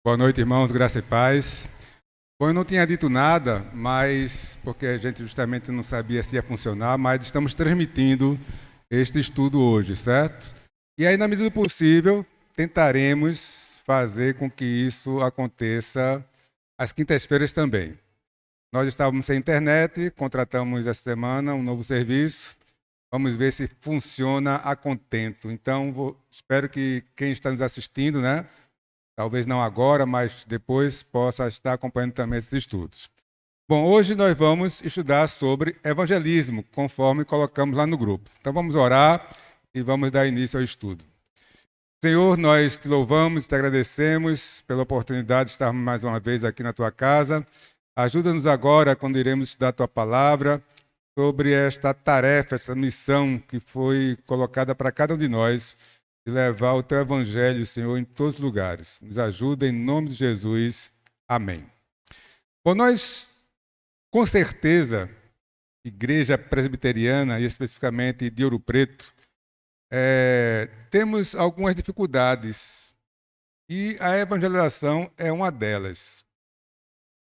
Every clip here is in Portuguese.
Boa noite, irmãos, graça e paz. Bom, eu não tinha dito nada, mas porque a gente justamente não sabia se ia funcionar, mas estamos transmitindo este estudo hoje, certo? E aí, na medida do possível, tentaremos fazer com que isso aconteça às quintas-feiras também. Nós estávamos sem internet, contratamos essa semana um novo serviço. Vamos ver se funciona a contento. Então, espero que quem está nos assistindo, né? Talvez não agora, mas depois possa estar acompanhando também esses estudos. Bom, hoje nós vamos estudar sobre evangelismo, conforme colocamos lá no grupo. Então vamos orar e vamos dar início ao estudo. Senhor, nós te louvamos e te agradecemos pela oportunidade de estarmos mais uma vez aqui na tua casa. Ajuda-nos agora, quando iremos estudar a tua palavra, sobre esta tarefa, esta missão que foi colocada para cada um de nós, de levar o teu evangelho, Senhor, em todos os lugares. Nos ajuda em nome de Jesus. Amém. Bom, nós, com certeza, Igreja Presbiteriana, e especificamente de Ouro Preto, temos algumas dificuldades e a evangelização é uma delas.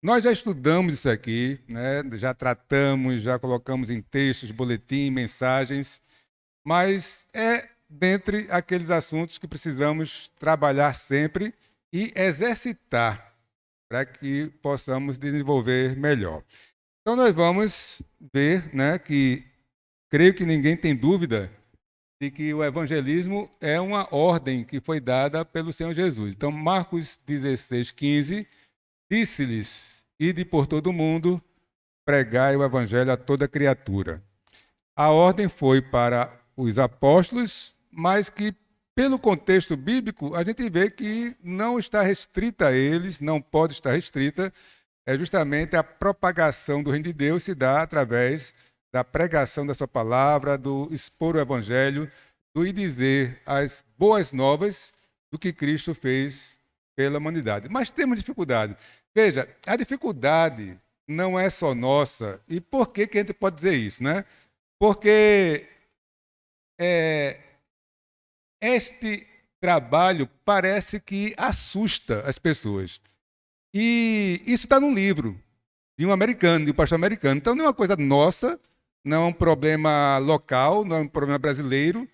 Nós já estudamos isso aqui, né? Já tratamos, já colocamos em textos, boletim, mensagens, mas dentre aqueles assuntos que precisamos trabalhar sempre e exercitar para que possamos desenvolver melhor. Então, nós vamos ver, né, que creio que ninguém tem dúvida de que o evangelismo é uma ordem que foi dada pelo Senhor Jesus. Então, Marcos 16:15, disse-lhes, ide por todo o mundo, pregai o evangelho a toda criatura. A ordem foi para os apóstolos, mas que, pelo contexto bíblico, a gente vê que não está restrita a eles, não pode estar restrita, é justamente a propagação do reino de Deus se dá através da pregação da sua palavra, do expor o evangelho, do ir dizer as boas novas do que Cristo fez pela humanidade. Mas temos dificuldade. Veja, a dificuldade não é só nossa. E por que a gente pode dizer isso, né? Porque este trabalho parece que assusta as pessoas. E isso está num livro de um americano, de um pastor americano. Então não é uma coisa nossa, não é um problema local, não é um problema brasileiro,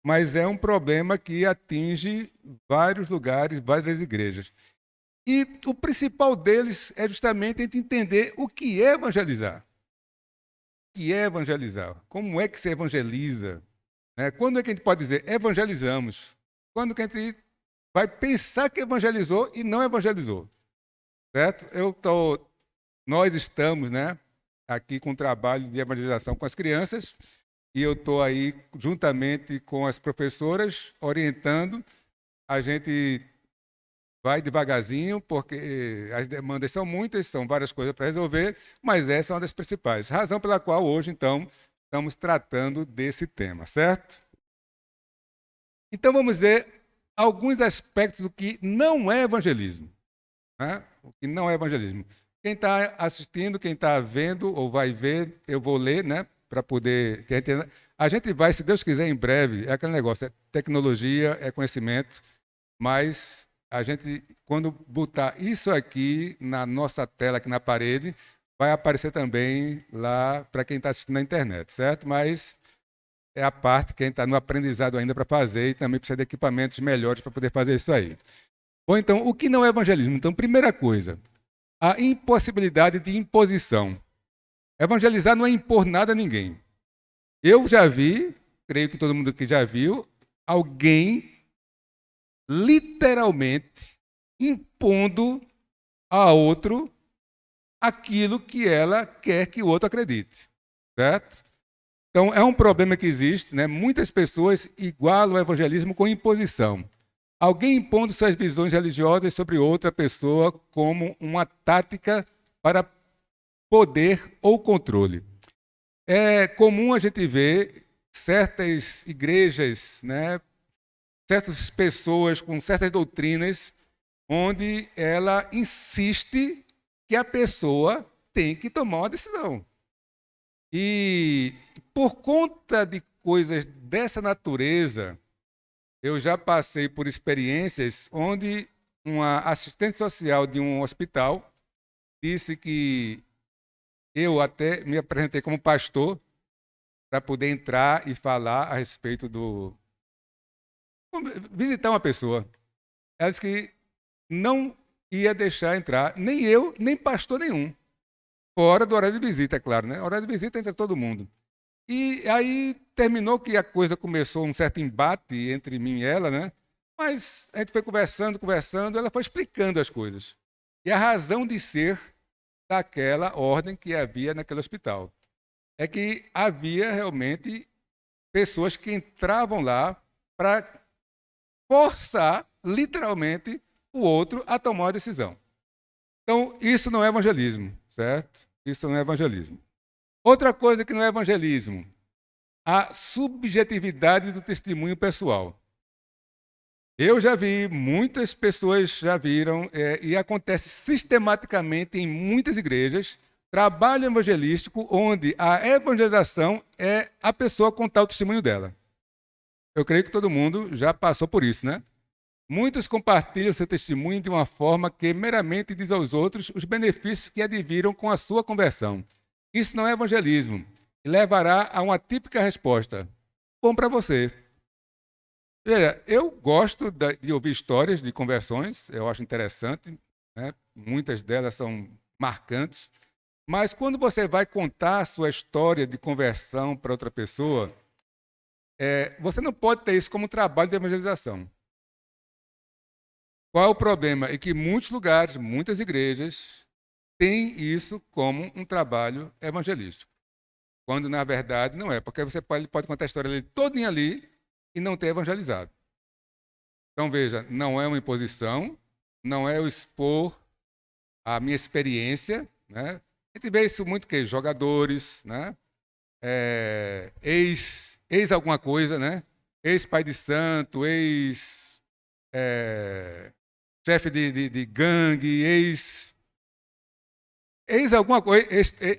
mas é um problema que atinge vários lugares, várias igrejas. E o principal deles é justamente a gente entender o que é evangelizar. O que é evangelizar? Como é que se evangeliza? Quando é que a gente pode dizer evangelizamos? Quando que a gente vai pensar que evangelizou e não evangelizou? Certo? Nós estamos, né, aqui com o trabalho de evangelização com as crianças e eu estou aí juntamente com as professoras orientando. A gente vai devagarzinho porque as demandas são muitas, são várias coisas para resolver, mas essa é uma das principais. Razão pela qual hoje, então, estamos tratando desse tema, certo? Então vamos ver alguns aspectos do que não é evangelismo. Né? O que não é evangelismo. Quem está assistindo, quem está vendo ou vai ver, eu vou ler, né? Para poder. A gente vai, se Deus quiser, em breve, é aquele negócio, é tecnologia, é conhecimento, mas a gente, quando botar isso aqui na nossa tela, aqui na parede, vai aparecer também lá para quem está assistindo na internet, certo? Mas é a parte que a gente está no aprendizado ainda para fazer e também precisa de equipamentos melhores para poder fazer isso aí. Bom, então, o que não é evangelismo? Então, primeira coisa, a impossibilidade de imposição. Evangelizar não é impor nada a ninguém. Eu já vi, creio que todo mundo aqui já viu, alguém literalmente impondo a outro aquilo que ela quer que o outro acredite. Certo? Então, é um problema que existe, né? Muitas pessoas igualam o evangelismo com imposição. Alguém impondo suas visões religiosas sobre outra pessoa como uma tática para poder ou controle. É comum a gente ver certas igrejas, né, certas pessoas com certas doutrinas, onde ela insiste que a pessoa tem que tomar uma decisão. E por conta de coisas dessa natureza, eu já passei por experiências onde uma assistente social de um hospital disse que eu até me apresentei como pastor para poder entrar e falar a respeito do... visitar uma pessoa. Ela disse que não ia deixar entrar nem eu, nem pastor nenhum. Fora do horário de visita, é claro, né? Horário de visita entra todo mundo. E aí terminou que a coisa começou um certo embate entre mim e ela, né? Mas a gente foi conversando, ela foi explicando as coisas. E a razão de ser daquela ordem que havia naquele hospital é que havia realmente pessoas que entravam lá para forçar, literalmente, o outro a tomar uma decisão. Então, isso não é evangelismo, certo? Isso não é evangelismo. Outra coisa que não é evangelismo, a subjetividade do testemunho pessoal. Eu já vi, muitas pessoas já viram, e acontece sistematicamente em muitas igrejas, trabalho evangelístico onde a evangelização é a pessoa contar o testemunho dela. Eu creio que todo mundo já passou por isso, né? Muitos compartilham seu testemunho de uma forma que meramente diz aos outros os benefícios que adviram com a sua conversão. Isso não é evangelismo e levará a uma típica resposta: bom para você. Veja, eu gosto de ouvir histórias de conversões, eu acho interessante, né? Muitas delas são marcantes, mas quando você vai contar a sua história de conversão para outra pessoa, você não pode ter isso como trabalho de evangelização. Qual é o problema? É que muitos lugares, muitas igrejas, têm isso como um trabalho evangelístico, quando na verdade não é, porque você pode contar a história ali todinha ali e não ter evangelizado. Então veja, não é uma imposição, não é eu expor a minha experiência, né? A gente vê isso muito que jogadores, né? Ex alguma coisa, né? Ex-pai de santo, chefe de gangue, ex alguma coisa,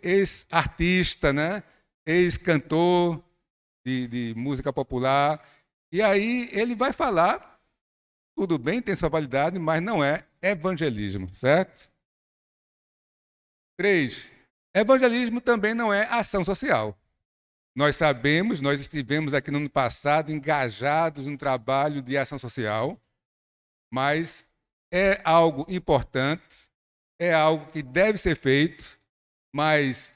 ex-artista, né? Ex-cantor de música popular. E aí ele vai falar, tudo bem, tem sua validade, mas não é evangelismo, certo? 3. Evangelismo também não é ação social. Nós sabemos, nós estivemos aqui no ano passado engajados no trabalho de ação social, mas é algo importante, é algo que deve ser feito, mas,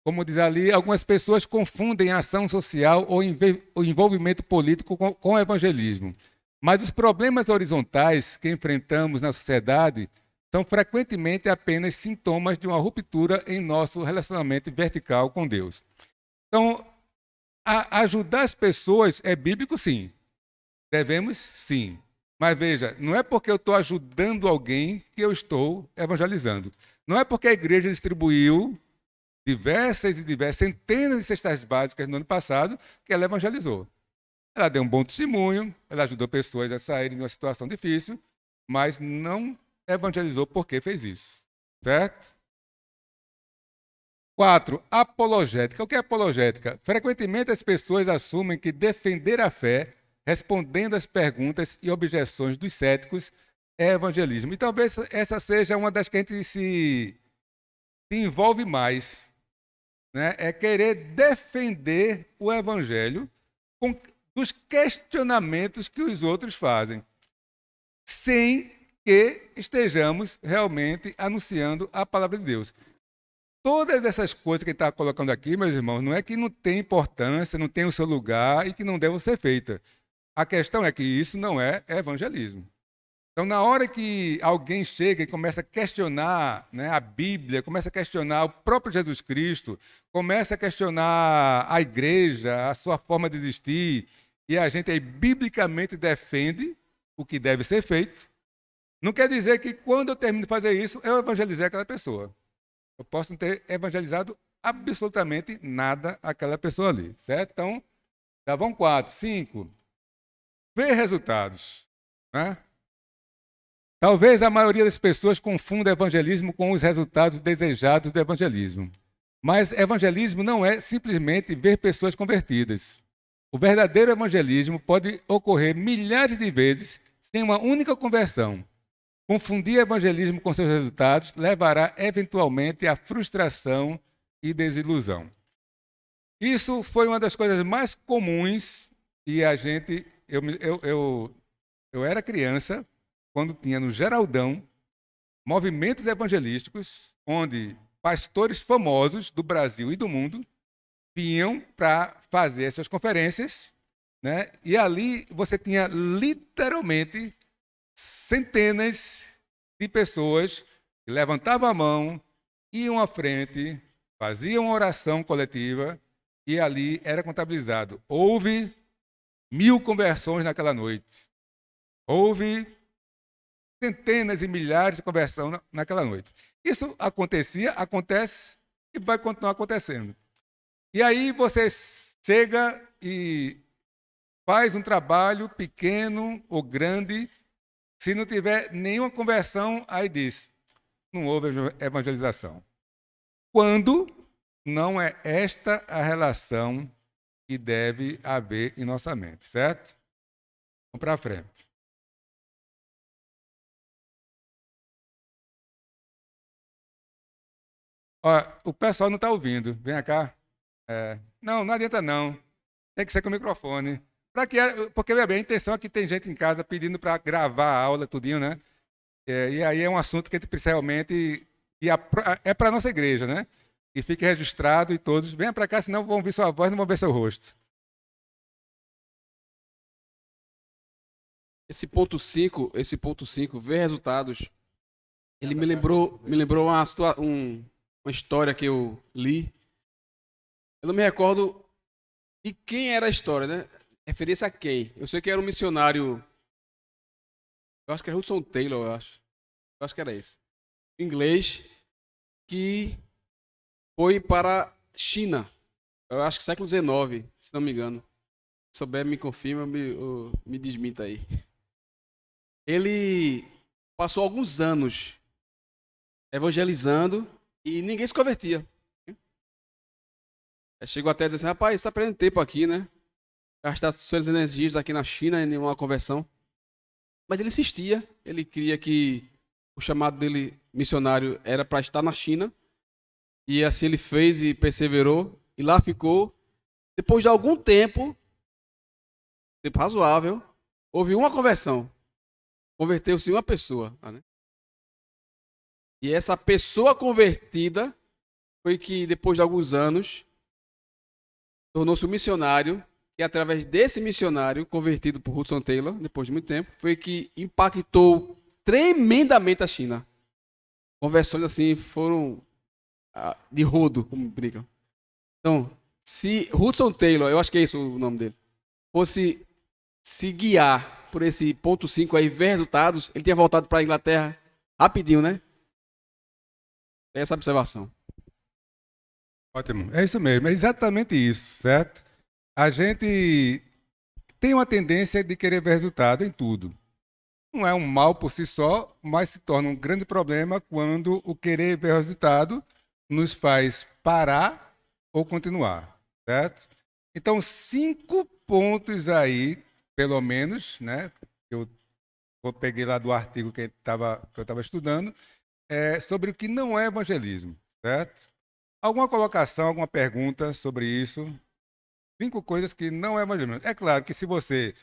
como diz ali, algumas pessoas confundem ação social ou envolvimento político com evangelismo. Mas os problemas horizontais que enfrentamos na sociedade são frequentemente apenas sintomas de uma ruptura em nosso relacionamento vertical com Deus. Então, ajudar as pessoas é bíblico, sim. Devemos, sim. Mas veja, não é porque eu estou ajudando alguém que eu estou evangelizando. Não é porque a igreja distribuiu diversas centenas de cestas básicas no ano passado que ela evangelizou. Ela deu um bom testemunho, ela ajudou pessoas a saírem de uma situação difícil, mas não evangelizou porque fez isso. Certo? 4. Apologética. O que é apologética? Frequentemente as pessoas assumem que defender a fé, respondendo às perguntas e objeções dos céticos, é evangelismo. E talvez essa seja uma das que a gente se envolve mais, né? É querer defender o evangelho dos questionamentos que os outros fazem, sem que estejamos realmente anunciando a palavra de Deus. Todas essas coisas que ele está colocando aqui, meus irmãos, não é que não tem importância, não tem o seu lugar e que não devem ser feitas. A questão é que isso não é evangelismo. Então, na hora que alguém chega e começa a questionar, né, a Bíblia, começa a questionar o próprio Jesus Cristo, começa a questionar a igreja, a sua forma de existir, e a gente aí biblicamente defende o que deve ser feito, não quer dizer que quando eu termino de fazer isso, eu evangelizei aquela pessoa. Eu posso não ter evangelizado absolutamente nada àquela pessoa ali, certo? Então, já vão 4. 5. Ver resultados, né? Talvez a maioria das pessoas confunda evangelismo com os resultados desejados do evangelismo. Mas evangelismo não é simplesmente ver pessoas convertidas. O verdadeiro evangelismo pode ocorrer milhares de vezes sem uma única conversão. Confundir evangelismo com seus resultados levará eventualmente à frustração e desilusão. Isso foi uma das coisas mais comuns e a gente, eu era criança quando tinha no Geraldão movimentos evangelísticos onde pastores famosos do Brasil e do mundo vinham para fazer essas conferências, né? E ali você tinha literalmente centenas de pessoas que levantavam a mão, iam à frente, faziam uma oração coletiva e ali era contabilizado. Houve 1000 conversões naquela noite. Houve centenas e milhares de conversões naquela noite. Isso acontecia, acontece e vai continuar acontecendo. E aí você chega e faz um trabalho pequeno ou grande, se não tiver nenhuma conversão, aí diz, não houve evangelização. Quando não é esta a relação que deve haver em nossa mente, certo? Vamos para frente. Ó, o pessoal não está ouvindo. Vem cá. Não, não adianta não. Tem que ser com o microfone. Porque, veja bem, a intenção é que tem gente em casa pedindo para gravar a aula, tudinho, né? E aí é um assunto que a gente precisa realmente... é para a nossa igreja, né? E fique registrado e todos... Venha para cá, senão vão ver sua voz, não vão ver seu rosto. Esse ponto 5, ver resultados, ele me lembrou uma história que eu li. Eu não me recordo de quem era a história, né? Referência a quem? Eu sei que era um missionário, eu acho que era Hudson Taylor, eu acho. Eu acho que era esse. Inglês, que foi para a China. Eu acho que século XIX, se não me engano. Se souber, me confirma, me desminta aí. Ele passou alguns anos evangelizando e ninguém se convertia. Chegou até a dizer assim, rapaz, você está perdendo tempo aqui, né? Gastar suas energias aqui na China em uma conversão. Mas ele insistia, ele queria que o chamado dele missionário era para estar na China. E assim ele fez e perseverou. E lá ficou. Depois de algum tempo razoável, houve uma conversão. Converteu-se uma pessoa. Né? E essa pessoa convertida foi que, depois de alguns anos, tornou-se um missionário, e através desse missionário, convertido por Hudson Taylor, depois de muito tempo, foi que impactou tremendamente a China. Conversões assim foram de rodo, como brincam. Então, se Hudson Taylor, eu acho que é isso o nome dele, fosse se guiar por esse ponto 5 aí, ver resultados, ele tinha voltado para a Inglaterra rapidinho, né? É essa observação. Ótimo, é isso mesmo, é exatamente isso, certo? A gente tem uma tendência de querer ver resultado em tudo. Não é um mal por si só, mas se torna um grande problema quando o querer ver resultado nos faz parar ou continuar, certo? Então, 5 pontos aí, pelo menos, né? Eu peguei lá do artigo que eu estava estudando, sobre o que não é evangelismo, certo? Alguma colocação, alguma pergunta sobre isso? 5 coisas que não é evangelismo. É claro que se você,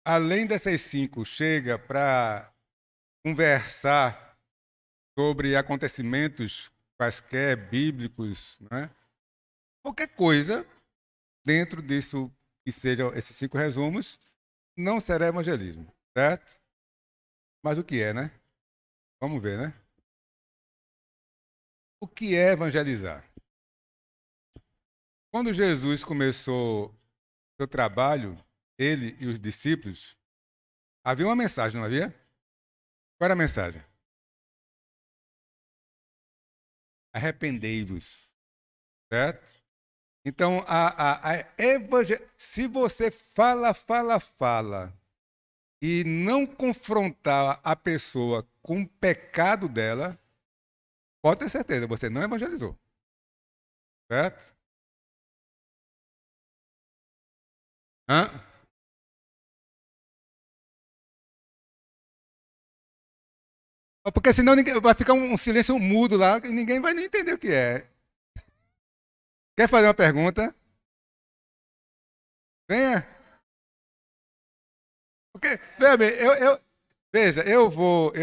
além dessas 5, chega para conversar sobre acontecimentos quaisquer bíblicos, né? Qualquer coisa dentro disso que sejam esses 5 resumos, não será evangelismo, certo? Mas o que é, né? Vamos ver, né? O que é evangelizar? Quando Jesus começou seu trabalho, ele e os discípulos, havia uma mensagem, não havia? Qual era a mensagem? Arrependei-vos, certo? Então, se você fala, e não confrontar a pessoa com o pecado dela, pode ter certeza, você não evangelizou, certo? Hã? Porque senão vai ficar um silêncio mudo lá e ninguém vai nem entender o que é. Quer fazer uma pergunta? Venha. Porque, veja bem, veja, eu vou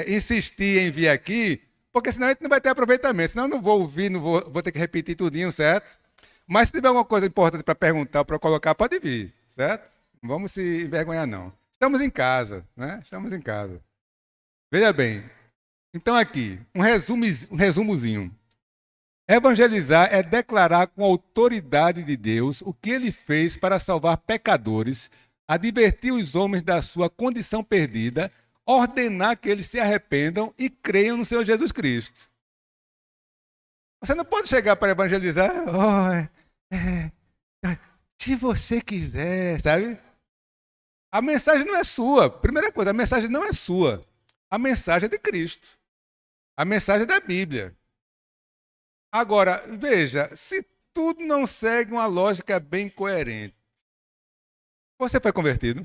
insistir em vir aqui, porque senão a gente não vai ter aproveitamento. Senão eu não vou ouvir, vou ter que repetir tudinho, certo? Mas se tiver alguma coisa importante para perguntar, para colocar, pode vir, certo? Não vamos se envergonhar, não. Estamos em casa, né? Estamos em casa. Veja bem. Então aqui, um resumozinho. Evangelizar é declarar com a autoridade de Deus o que ele fez para salvar pecadores, advertir os homens da sua condição perdida, ordenar que eles se arrependam e creiam no Senhor Jesus Cristo. Você não pode chegar para evangelizar, se você quiser, sabe? A mensagem não é sua. Primeira coisa, a mensagem não é sua. A mensagem é de Cristo. A mensagem é da Bíblia. Agora, veja, se tudo não segue uma lógica bem coerente, você foi convertido?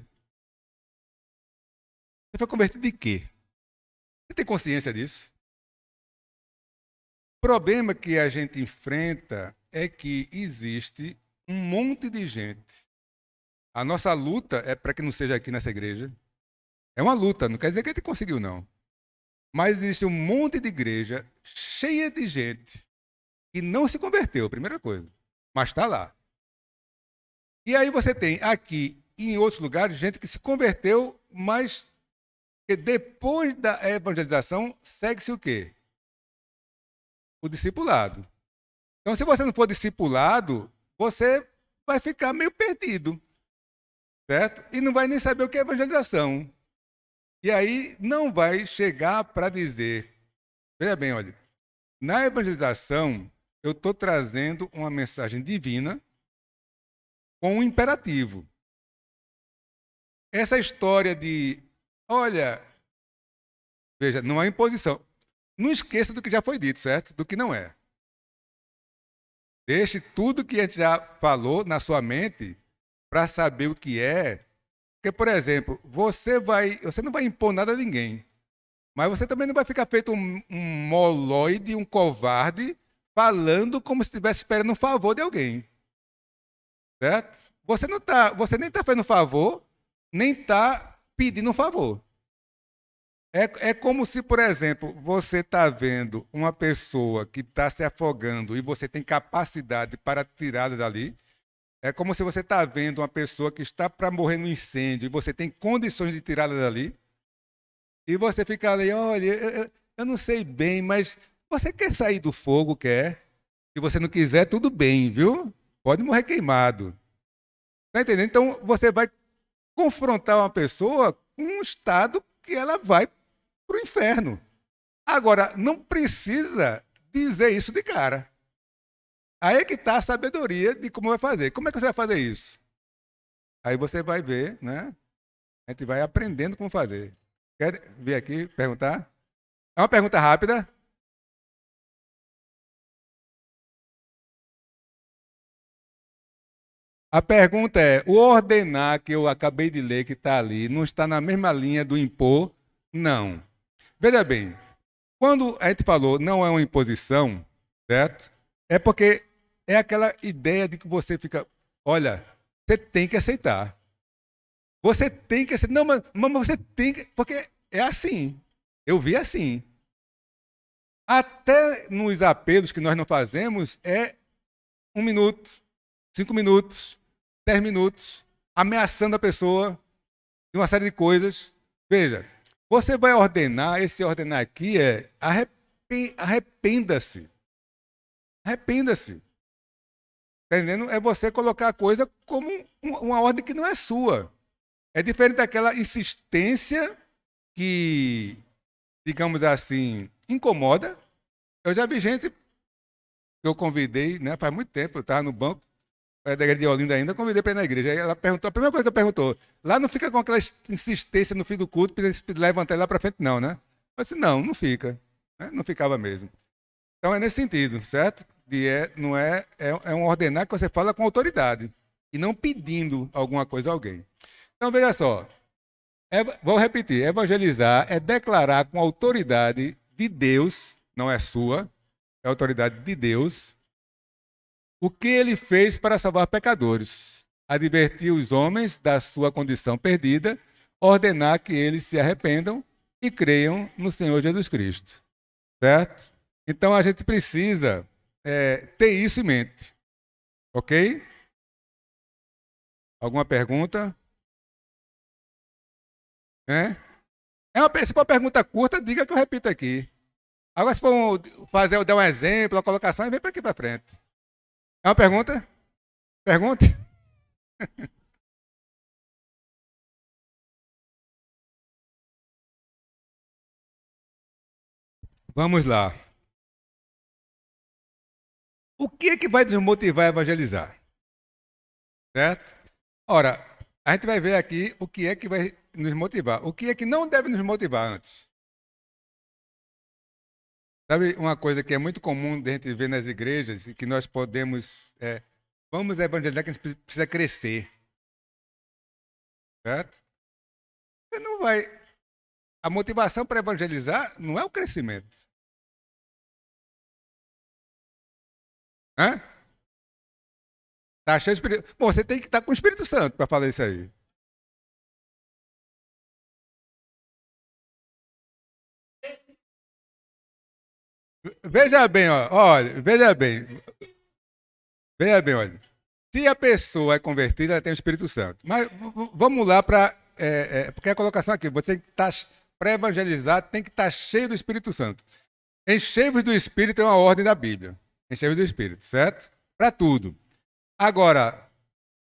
Você foi convertido de quê? Você tem consciência disso? O problema que a gente enfrenta é que existe um monte de gente. A nossa luta é para que não seja aqui nessa igreja. É uma luta, não quer dizer que a gente conseguiu, não. Mas existe um monte de igreja cheia de gente que não se converteu, primeira coisa, mas está lá. E aí você tem aqui e em outros lugares gente que se converteu, mas que depois da evangelização segue-se o quê? O discipulado. Então, se você não for discipulado, você vai ficar meio perdido, certo? E não vai nem saber o que é evangelização. E aí não vai chegar para dizer, veja bem, olha, na evangelização eu estou trazendo uma mensagem divina com um imperativo. Essa história de, olha, veja, não há imposição. Não esqueça do que já foi dito, certo? Do que não é. Deixe tudo que a gente já falou na sua mente para saber o que é. Porque, por exemplo, você não vai impor nada a ninguém. Mas você também não vai ficar feito um moloide, um covarde, falando como se estivesse esperando um favor de alguém. Certo? Você nem está fazendo favor, nem está pedindo um favor. É como se, por exemplo, você está vendo uma pessoa que está se afogando e você tem capacidade para tirá-la dali. É como se você está vendo uma pessoa que está para morrer no incêndio e você tem condições de tirá-la dali. E você fica ali, olha, eu não sei bem, mas você quer sair do fogo, quer? Se você não quiser, tudo bem, viu? Pode morrer queimado. Está entendendo? Então, você vai confrontar uma pessoa com um estado que ela vai para o inferno. Agora, não precisa dizer isso de cara. Aí é que está a sabedoria de como vai fazer. Como é que você vai fazer isso? Aí você vai ver, né? A gente vai aprendendo como fazer. Quer vir aqui perguntar? É uma pergunta rápida. A pergunta é: o ordenar que eu acabei de ler, que está ali, não está na mesma linha do impor? Não. Veja bem, quando a gente falou não é uma imposição, certo? É porque é aquela ideia de que você fica, olha, você tem que aceitar. Você tem que aceitar. Não, mas você tem que. Porque é assim. Eu vi assim. Até nos apelos que nós não fazemos, é 1 minuto, 5 minutos, 10 minutos, ameaçando a pessoa de uma série de coisas. Veja, você vai ordenar, esse ordenar aqui é arrependa-se. Arrependa-se. Está entendendo? É você colocar a coisa como uma ordem que não é sua. É diferente daquela insistência que, digamos assim, incomoda. Eu já vi gente que eu convidei, né, faz muito tempo, eu estava no banco, da igreja de Olinda ainda, convidei para ir na igreja. Aí ela perguntou, a primeira coisa que ela perguntou, lá não fica com aquela insistência no fim do culto, para levantar lá para frente, não, né? Eu disse, não fica. Né? Não ficava mesmo. Então é nesse sentido, certo? Não é um ordenar que você fala com autoridade e não pedindo alguma coisa a alguém. Então veja só, Vou repetir: evangelizar é declarar com autoridade de Deus, não é sua, é a autoridade de Deus, o que ele fez para salvar pecadores, advertir os homens da sua condição perdida, ordenar que eles se arrependam e creiam no Senhor Jesus Cristo. Certo? Então a gente precisa ter isso em mente. Ok? Alguma pergunta? Se for uma pergunta curta, diga que eu repito aqui. Agora, se for dar um exemplo, uma colocação, vem para aqui para frente. É uma pergunta? Pergunte. Vamos lá. O que é que vai nos motivar a evangelizar? Certo? Ora, a gente vai ver aqui o que é que vai nos motivar. O que é que não deve nos motivar antes? Sabe uma coisa que é muito comum de a gente ver nas igrejas e que nós podemos... vamos evangelizar que a gente precisa crescer. Certo? Você não vai... A motivação para evangelizar não é o crescimento. Hã? Tá cheio de Espírito... Bom, você tem que estar com o Espírito Santo para falar isso aí. Veja bem, olha, veja bem. Veja bem, olha. Se a pessoa é convertida, ela tem o Espírito Santo. Mas vamos lá para... porque a colocação aqui, você tem que estar... Para evangelizar, tem que estar cheio do Espírito Santo. Enchei-vos do Espírito é uma ordem da Bíblia. Enchei-vos do Espírito, certo? Para tudo. Agora,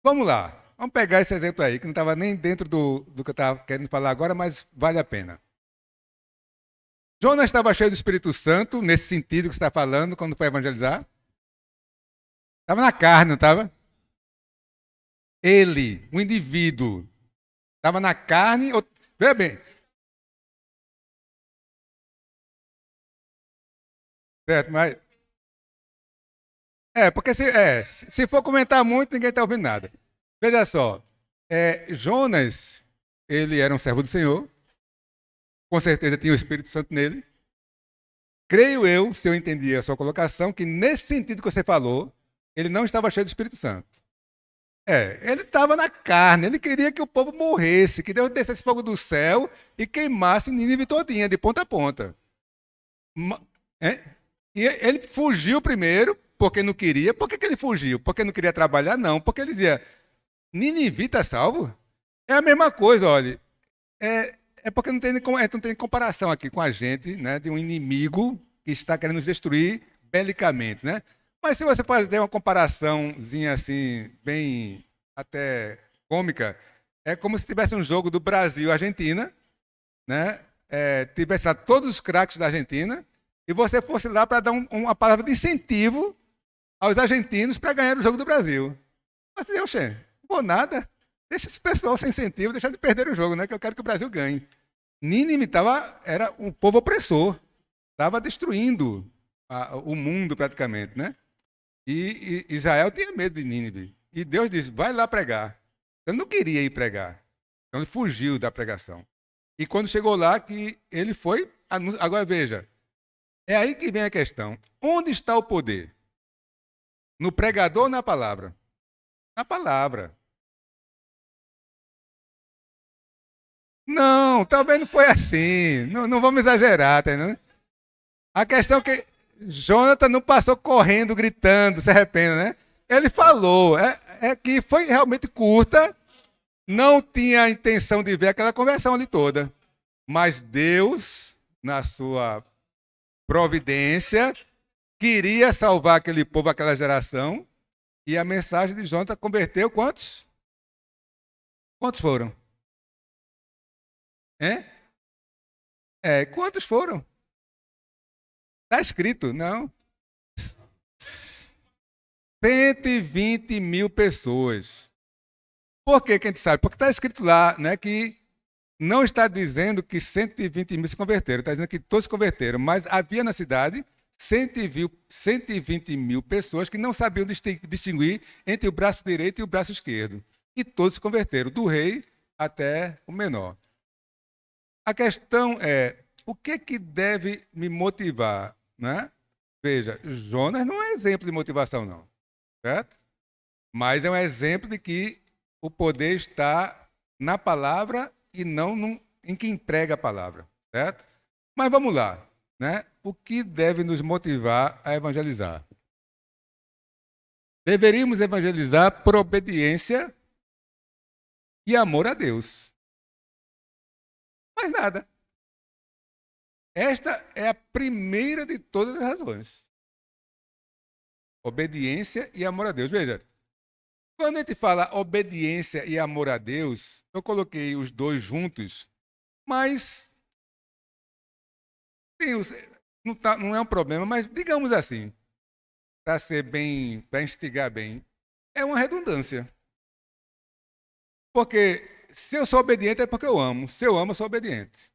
vamos lá. Vamos pegar esse exemplo aí, que não estava nem dentro do que eu estava querendo falar agora, mas vale a pena. Jonas estava cheio do Espírito Santo, nesse sentido que você está falando, quando foi evangelizar? Estava na carne, não estava? Ele, o indivíduo, estava na carne. Veja bem. Certo, mas. Porque se for comentar muito, ninguém está ouvindo nada. Veja só. Jonas, ele era um servo do Senhor. Com certeza tinha o Espírito Santo nele. Creio eu, se eu entendi a sua colocação, que nesse sentido que você falou, ele não estava cheio do Espírito Santo. Ele estava na carne, ele queria que o povo morresse, que Deus descesse fogo do céu e queimasse Nínive todinha, de ponta a ponta. E ele fugiu primeiro, porque não queria. Por que ele fugiu? Porque não queria trabalhar? Não, porque ele dizia, Nínive está salvo? É a mesma coisa, olha. Porque não tem comparação aqui com a gente, né, de um inimigo que está querendo nos destruir belicamente, né? Mas se você fazer uma comparaçãozinha assim, bem até cômica, é como se tivesse um jogo do Brasil e Argentina, né? Tivesse lá todos os craques da Argentina, e você fosse lá para dar uma palavra de incentivo aos argentinos para ganhar o jogo do Brasil. Mas eu, não vou nada. Deixa esse pessoal sem incentivo, deixar de perder o jogo, né? Que eu quero que o Brasil ganhe. Nínive era um povo opressor, estava destruindo o mundo praticamente, né? E Israel tinha medo de Nínive. E Deus disse, vai lá pregar. Ele não queria ir pregar. Então ele fugiu da pregação. E quando chegou lá, que ele foi... Agora veja, é aí que vem a questão. Onde está o poder? No pregador ou na palavra? Na palavra. Não, talvez não foi assim. Não vamos exagerar, tá entendendo? A questão é que Jonathan não passou correndo, gritando, se arrependa, né? Ele falou, que foi realmente curta, não tinha a intenção de ver aquela conversão ali toda. Mas Deus, na sua providência, queria salvar aquele povo, aquela geração, e a mensagem de Jonathan converteu quantos? Quantos foram? Quantos foram? Está escrito, não? 120 mil pessoas. Por que a gente sabe? Porque está escrito lá, né, que não está dizendo que 120 mil se converteram, está dizendo que todos se converteram, mas havia na cidade 120 mil pessoas que não sabiam distinguir entre o braço direito e o braço esquerdo. E todos se converteram, do rei até o menor. A questão é, o que deve me motivar, né? Veja, Jonas não é exemplo de motivação, não, certo? Mas é um exemplo de que o poder está na palavra e não em quem prega a palavra, certo? Mas vamos lá, né? O que deve nos motivar a evangelizar? Deveríamos evangelizar por obediência e amor a Deus. Mais nada. Esta é a primeira de todas as razões. Obediência e amor a Deus. Veja, quando a gente fala obediência e amor a Deus, eu coloquei os dois juntos, mas não é um problema, mas digamos assim, para ser bem, para instigar bem, é uma redundância. Porque se eu sou obediente é porque eu amo. Se eu amo, eu sou obediente.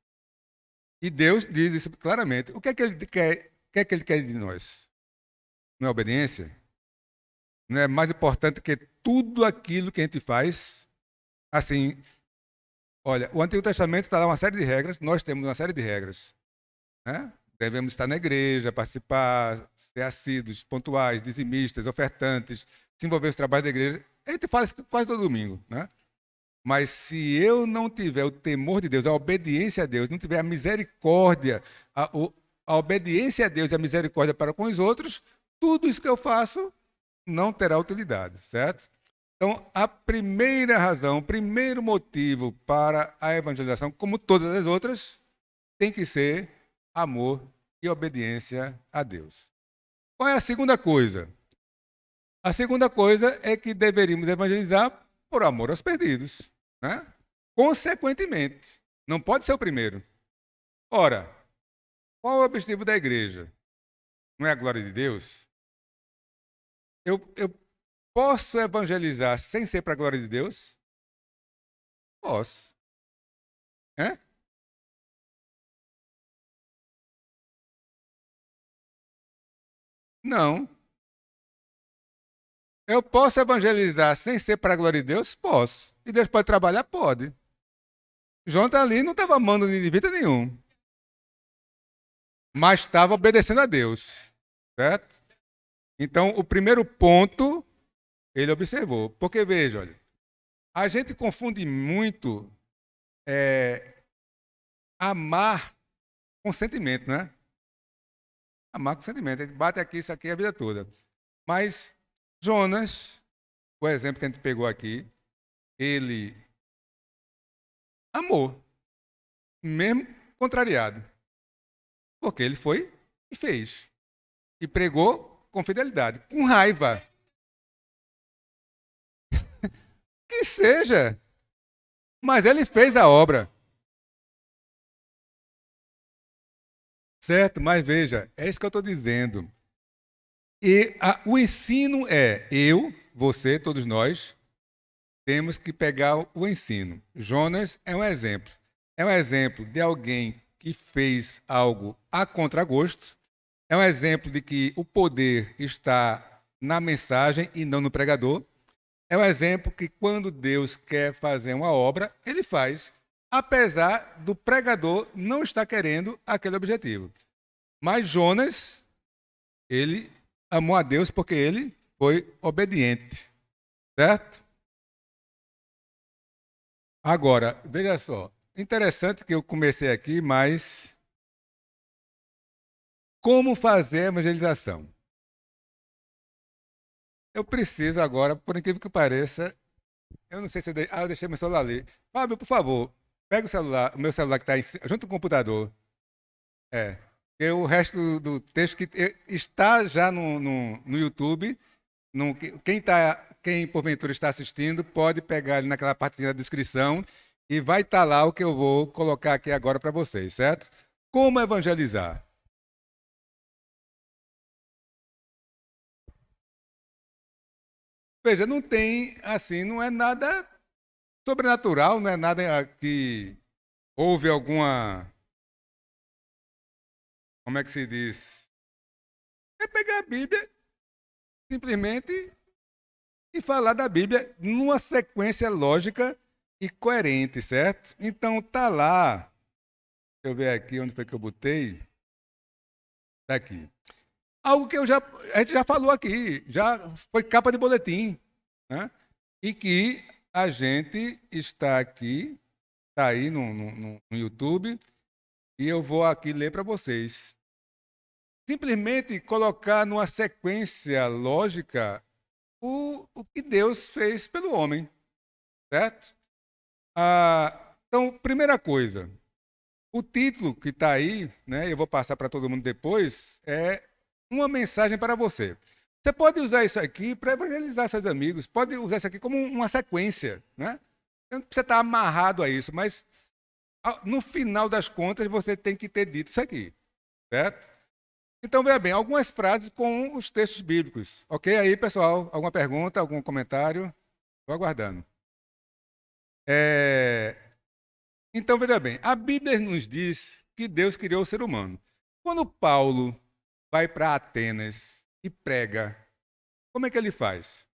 E Deus diz isso claramente. O que é que ele quer, o que é que ele quer de nós? Não é obediência? Não é mais importante que tudo aquilo que a gente faz? Assim, olha, o Antigo Testamento está lá uma série de regras, nós temos uma série de regras. Né? Devemos estar na igreja, participar, ser assíduos, pontuais, dizimistas, ofertantes, se envolver nos trabalhos da igreja. A gente fala isso quase todo domingo. Né? Mas se eu não tiver o temor de Deus, a obediência a Deus, não tiver a misericórdia, a obediência a Deus e a misericórdia para com os outros, tudo isso que eu faço não terá utilidade, certo? Então, a primeira razão, o primeiro motivo para a evangelização, como todas as outras, tem que ser amor e obediência a Deus. Qual é a segunda coisa? A segunda coisa é que deveríamos evangelizar por amor aos perdidos. Né? Consequentemente, não pode ser o primeiro. Ora, qual é o objetivo da igreja? Não é a glória de Deus? Eu posso evangelizar sem ser para a glória de Deus? Posso. É? Não. Eu posso evangelizar sem ser para a glória de Deus? Posso. E Deus pode trabalhar? Pode. João está ali, não estava amando ninguém nenhum. Mas estava obedecendo a Deus. Certo? Então, o primeiro ponto, ele observou. Porque, veja, olha, a gente confunde muito amar com sentimento, né? Amar com sentimento. A gente bate aqui, isso aqui a vida toda. Mas Jonas, o exemplo que a gente pegou aqui, ele amou, mesmo contrariado. Porque ele foi e fez. E pregou com fidelidade, com raiva. Que seja. Mas ele fez a obra. Certo? Mas veja, é isso que eu estou dizendo. E o ensino é eu, você, todos nós, temos que pegar o ensino. Jonas é um exemplo. É um exemplo de alguém que fez algo a contragosto. É um exemplo de que o poder está na mensagem e não no pregador. É um exemplo que quando Deus quer fazer uma obra, ele faz, apesar do pregador não estar querendo aquele objetivo. Mas Jonas, ele amou a Deus porque ele foi obediente. Certo? Agora, veja só. Interessante que eu comecei aqui, mas como fazer a evangelização? Eu preciso agora, por incrível que pareça, eu não sei se eu deixei meu celular ali. Fábio, por favor, pega o celular, o meu celular que está junto com o computador. E o resto do texto que está já no YouTube. Quem porventura está assistindo pode pegar ali naquela partezinha da descrição e vai estar lá o que eu vou colocar aqui agora para vocês, certo? Como evangelizar? Veja, não tem, assim, não é nada sobrenatural, não é nada que houve alguma, como é que se diz? É pegar a Bíblia simplesmente e falar da Bíblia numa sequência lógica e coerente, certo? Então tá lá eu ver aqui onde foi que eu botei. Está aqui. Algo que a gente já falou aqui, já foi capa de boletim, né? E que a gente está aqui, está aí no YouTube, e eu vou aqui ler para vocês. Simplesmente colocar numa sequência lógica o que Deus fez pelo homem, certo? Então, primeira coisa, o título que está aí, né, eu vou passar para todo mundo depois, é uma mensagem para você. Você pode usar isso aqui para evangelizar seus amigos, pode usar isso aqui como uma sequência, né? Não precisa estar amarrado a isso, mas no final das contas você tem que ter dito isso aqui, certo? Então, veja bem, algumas frases com os textos bíblicos. Ok aí, pessoal? Alguma pergunta, algum comentário? Estou aguardando. Então, veja bem, a Bíblia nos diz que Deus criou o ser humano. Quando Paulo vai para Atenas e prega, como é que ele faz?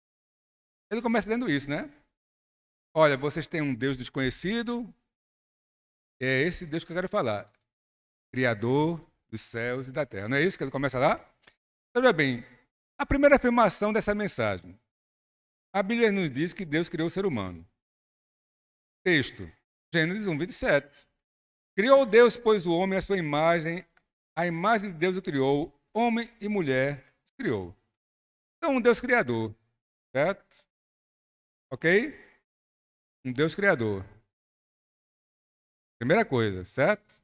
Ele começa dizendo isso, né? Olha, vocês têm um Deus desconhecido, é esse Deus que eu quero falar. Criador dos céus e da terra. Não é isso que ele começa lá? Então, veja bem, a primeira afirmação dessa mensagem. A Bíblia nos diz que Deus criou o ser humano. Texto, Gênesis 1, 27. Criou Deus, pois, o homem à sua imagem, a imagem de Deus o criou, homem e mulher criou. Então, um Deus criador, certo? Ok? Um Deus criador. Primeira coisa, certo?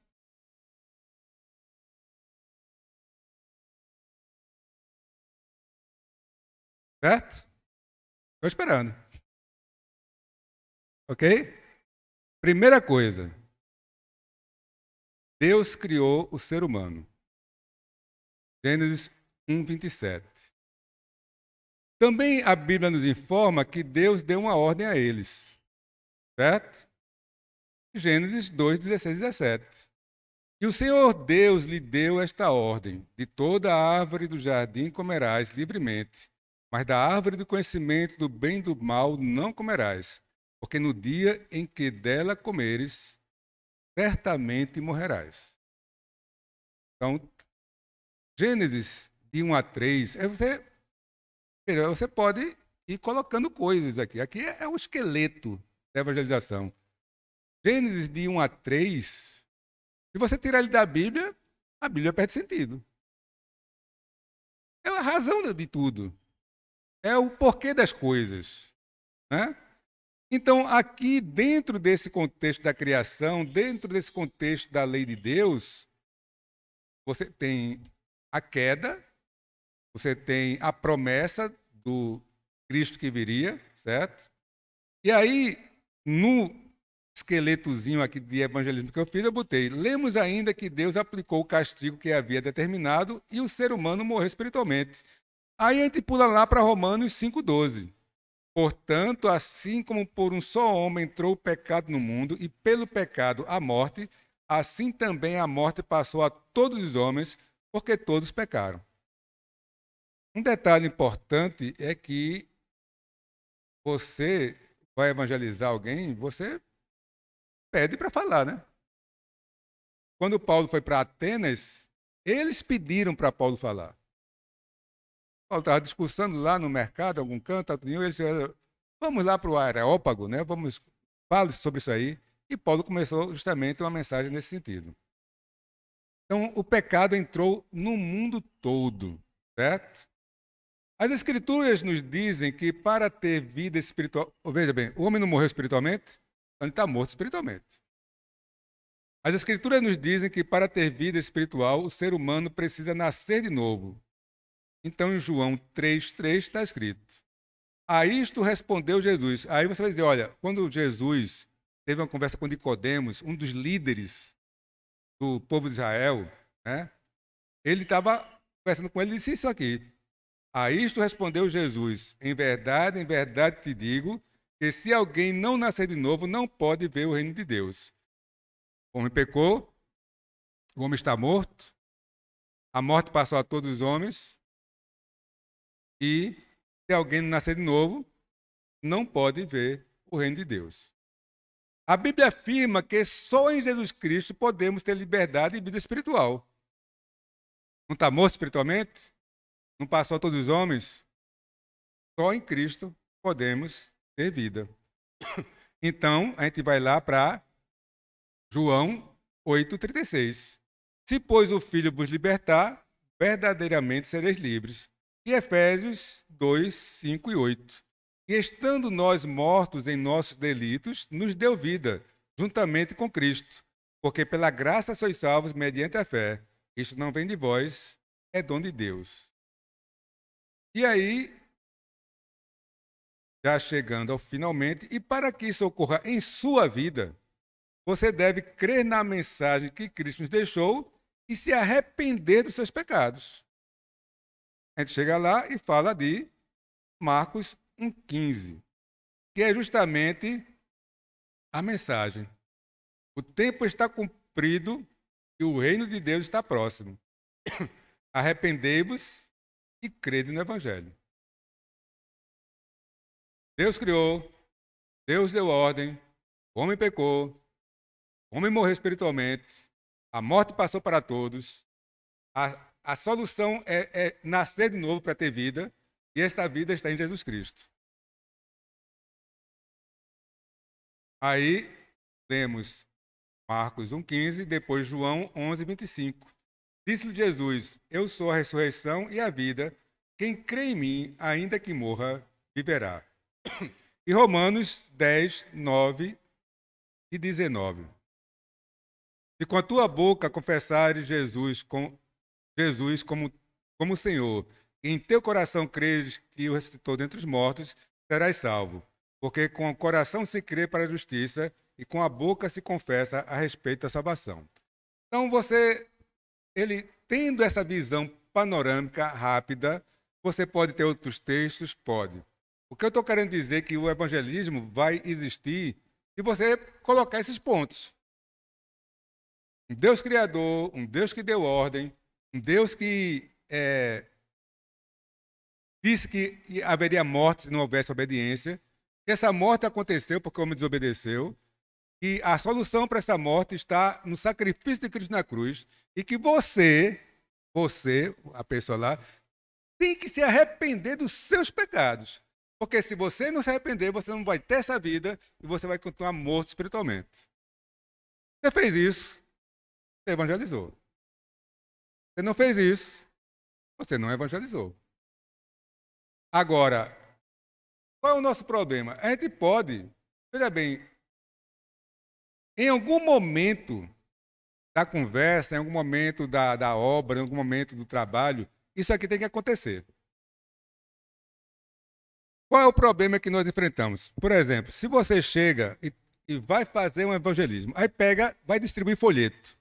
Certo? Estou esperando. Ok? Primeira coisa, Deus criou o ser humano. Gênesis 1, 27. Também a Bíblia nos informa que Deus deu uma ordem a eles. Certo? Gênesis 2, 16 e 17. E o Senhor Deus lhe deu esta ordem: de toda a árvore do jardim comerás livremente, mas da árvore do conhecimento do bem e do mal não comerás, porque no dia em que dela comeres, certamente morrerás. Então, Gênesis de 1 a 3, você pode ir colocando coisas aqui. Aqui é o esqueleto da evangelização. Gênesis de 1 a 3, se você tirar ele da Bíblia, a Bíblia perde sentido. É a razão de tudo. É o porquê das coisas, né? Então, aqui, dentro desse contexto da criação, dentro desse contexto da lei de Deus, você tem a queda, você tem a promessa do Cristo que viria, certo? E aí, no esqueletozinho aqui de evangelismo que eu fiz, eu botei: lemos ainda que Deus aplicou o castigo que havia determinado e o ser humano morreu espiritualmente. Aí a gente pula lá para Romanos 5,12. Portanto, assim como por um só homem entrou o pecado no mundo, e pelo pecado a morte, assim também a morte passou a todos os homens, porque todos pecaram. Um detalhe importante é que você vai evangelizar alguém, você pede para falar, né? Quando Paulo foi para Atenas, eles pediram para Paulo falar. Paulo estava discursando lá no mercado, algum canto, e eles disseram: vamos lá para o Areópago, né? Vamos falar sobre isso aí. E Paulo começou justamente uma mensagem nesse sentido. Então, o pecado entrou no mundo todo, certo? As Escrituras nos dizem que para ter vida espiritual... Veja bem, o homem não morreu espiritualmente, então ele está morto espiritualmente. As Escrituras nos dizem que para ter vida espiritual, o ser humano precisa nascer de novo. Então, em João 3,3 está escrito: a isto respondeu Jesus. Aí você vai dizer, olha, quando Jesus teve uma conversa com Nicodemos, um dos líderes do povo de Israel, né? Ele estava conversando com ele e disse isso aqui: a isto respondeu Jesus: em verdade te digo, que se alguém não nascer de novo, não pode ver o reino de Deus. O homem pecou, o homem está morto, a morte passou a todos os homens, e se alguém não nascer de novo, não pode ver o reino de Deus. A Bíblia afirma que só em Jesus Cristo podemos ter liberdade e vida espiritual. Não está morto espiritualmente? Não passou a todos os homens? Só em Cristo podemos ter vida. Então, a gente vai lá para João 8,36. Se, pois, o Filho vos libertar, verdadeiramente sereis livres. E Efésios 2, 5 e 8. E estando nós mortos em nossos delitos, nos deu vida, juntamente com Cristo. Porque pela graça sois salvos mediante a fé. Isto não vem de vós, é dom de Deus. E aí, já chegando ao finalmente, e para que isso ocorra em sua vida, você deve crer na mensagem que Cristo nos deixou e se arrepender dos seus pecados. A gente chega lá e fala de Marcos 1,15, que é justamente a mensagem. O tempo está cumprido e o reino de Deus está próximo. Arrependei-vos e crede no Evangelho. Deus criou, Deus deu ordem, o homem pecou, o homem morreu espiritualmente, a morte passou para todos, a solução é nascer de novo para ter vida, e esta vida está em Jesus Cristo. Aí, lemos Marcos 1,15, depois João 11,25. Disse-lhe Jesus, eu sou a ressurreição e a vida, quem crê em mim, ainda que morra, viverá. E Romanos 10, 9 e 19. Se com a tua boca confessares Jesus como Senhor, e em teu coração creres que o ressuscitou dentre os mortos, serás salvo. Porque com o coração se crê para a justiça, e com a boca se confessa a respeito da salvação. Então ele tendo essa visão panorâmica, rápida, você pode ter outros textos? Pode. O que eu estou querendo dizer é que o evangelismo vai existir se você colocar esses pontos. Um Deus criador, um Deus que deu ordem, um Deus que disse que haveria morte se não houvesse obediência, que essa morte aconteceu porque o homem desobedeceu, e a solução para essa morte está no sacrifício de Cristo na cruz, e que você, a pessoa lá, tem que se arrepender dos seus pecados. Porque se você não se arrepender, você não vai ter essa vida e você vai continuar morto espiritualmente. Você fez isso, você evangelizou. Você não fez isso, você não evangelizou. Agora, qual é o nosso problema? A gente pode, veja bem, em algum momento da conversa, em algum momento da obra, em algum momento do trabalho, isso aqui tem que acontecer. Qual é o problema que nós enfrentamos? Por exemplo, se você chega e vai fazer um evangelismo, aí vai distribuir folheto.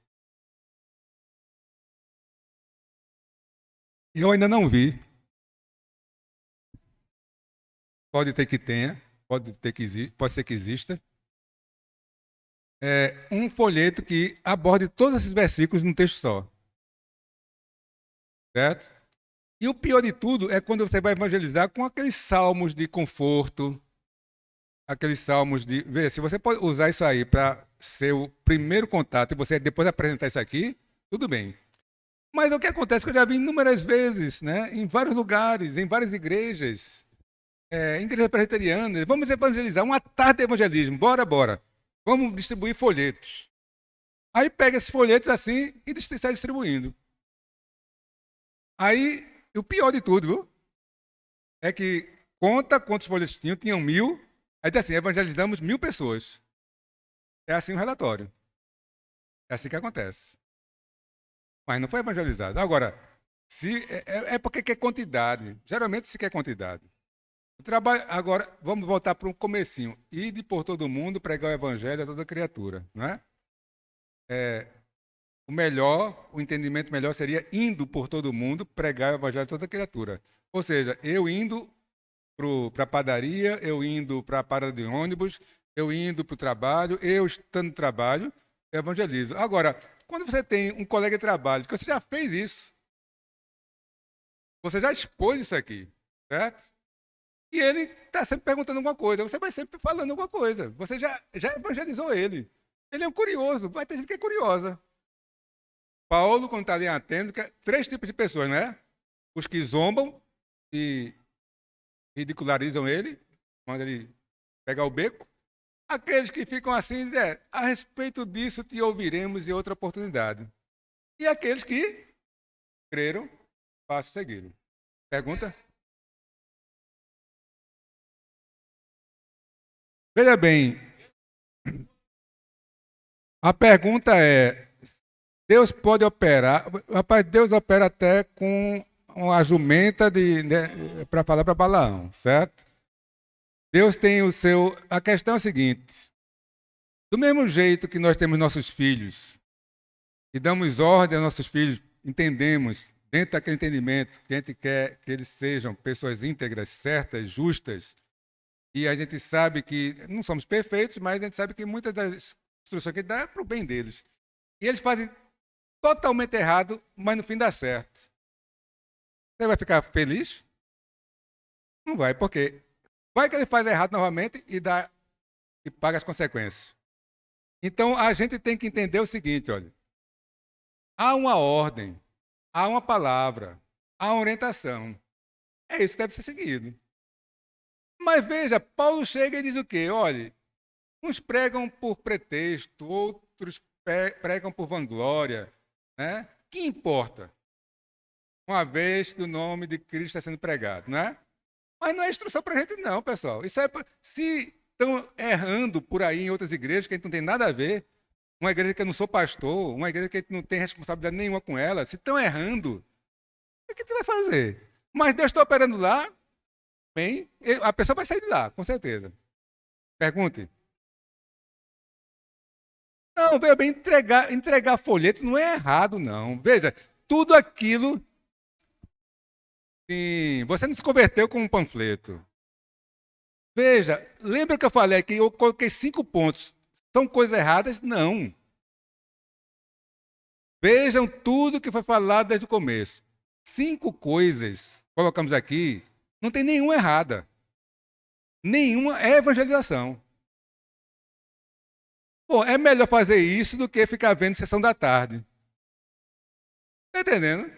Eu ainda não vi. Pode ter que tenha, pode ser que exista. Um folheto que aborde todos esses versículos num texto só. Certo? E o pior de tudo é quando você vai evangelizar com aqueles salmos de conforto, aqueles salmos de... Veja, se você pode usar isso aí para ser o primeiro contato e você depois apresentar isso aqui, tudo bem. Mas o que acontece é que eu já vi inúmeras vezes, né, em vários lugares, em várias igrejas, igreja presbiteriana, vamos evangelizar, uma tarde de evangelismo, bora. Vamos distribuir folhetos. Aí pega esses folhetos assim e sai distribuindo. Aí, o pior de tudo, viu? É que conta quantos folhetos tinham 1.000. Aí diz assim, evangelizamos 1.000 pessoas. É assim o relatório. É assim que acontece. Mas não foi evangelizado. Agora, porque quer quantidade. Geralmente se quer quantidade. O trabalho, agora, vamos voltar para um comecinho. Ide por todo mundo, pregar o evangelho a toda criatura. Não é? O entendimento melhor seria indo por todo mundo, pregar o evangelho a toda criatura. Ou seja, eu indo para a padaria, eu indo para a parada de ônibus, eu indo para o trabalho, eu estando no trabalho, eu evangelizo. Agora, quando você tem um colega de trabalho, que você já fez isso, você já expôs isso aqui, certo? E ele está sempre perguntando alguma coisa, você vai sempre falando alguma coisa. Você já evangelizou ele. Ele é um curioso, vai ter gente que é curiosa. Paulo, quando está ali em Atenas, três tipos de pessoas, não é? Os que zombam e ridicularizam ele, quando ele pega o beco. Aqueles que ficam assim, a respeito disso te ouviremos em outra oportunidade. E aqueles que creram, faça segui-lo. Pergunta? Veja bem, a pergunta é: Deus pode operar? Rapaz, Deus opera até com uma jumenta para falar para Balaão, certo? Deus tem o seu. A questão é a seguinte: do mesmo jeito que nós temos nossos filhos e damos ordem aos nossos filhos, entendemos, dentro daquele entendimento, que a gente quer que eles sejam pessoas íntegras, certas, justas, e a gente sabe que não somos perfeitos, mas a gente sabe que muitas das instruções que dá é para o bem deles. E eles fazem totalmente errado, mas no fim dá certo. Você vai ficar feliz? Não vai, porque vai que ele faz errado novamente e paga as consequências. Então a gente tem que entender o seguinte, olha, há uma ordem, há uma palavra, há uma orientação. É isso que deve ser seguido. Mas veja, Paulo chega e diz o quê? Olha, uns pregam por pretexto, outros pregam por vanglória, né? Que importa? Uma vez que o nome de Cristo está sendo pregado, não é? Mas não é instrução para a gente, não, pessoal. Isso é se estão errando por aí em outras igrejas que a gente não tem nada a ver, uma igreja que eu não sou pastor, uma igreja que a gente não tem responsabilidade nenhuma com ela, se estão errando, o que tu vai fazer? Mas Deus está operando lá, bem, a pessoa vai sair de lá, com certeza. Pergunte. Não, veja bem, entregar folheto não é errado, não. Veja, tudo aquilo. Sim, você não se converteu com um panfleto. Veja, lembra que eu falei que eu coloquei 5 pontos. São coisas erradas? Não. Vejam tudo que foi falado desde o começo. 5 coisas, colocamos aqui, não tem nenhuma errada. Nenhuma é evangelização. Bom, é melhor fazer isso do que ficar vendo sessão da tarde. Está entendendo?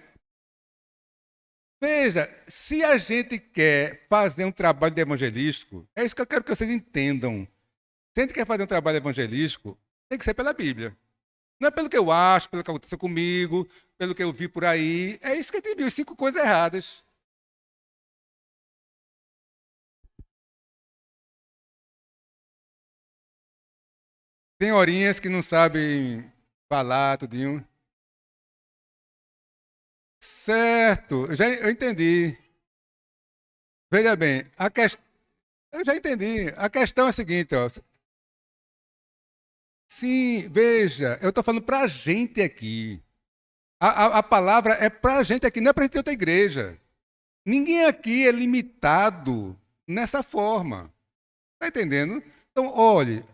Veja, se a gente quer fazer um trabalho de evangelístico, é isso que eu quero que vocês entendam. Se a gente quer fazer um trabalho evangelístico, tem que ser pela Bíblia. Não é pelo que eu acho, pelo que aconteceu comigo, pelo que eu vi por aí. É isso que a gente viu, 5 coisas erradas. Senhorinhas que não sabem falar, tudinho. Certo, eu entendi. Veja bem, eu já entendi. A questão é a seguinte, ó. Sim, veja, eu estou falando para a gente aqui. A palavra é para a gente aqui, não é para a gente ter outra igreja. Ninguém aqui é limitado nessa forma. Está entendendo? Então, olhe,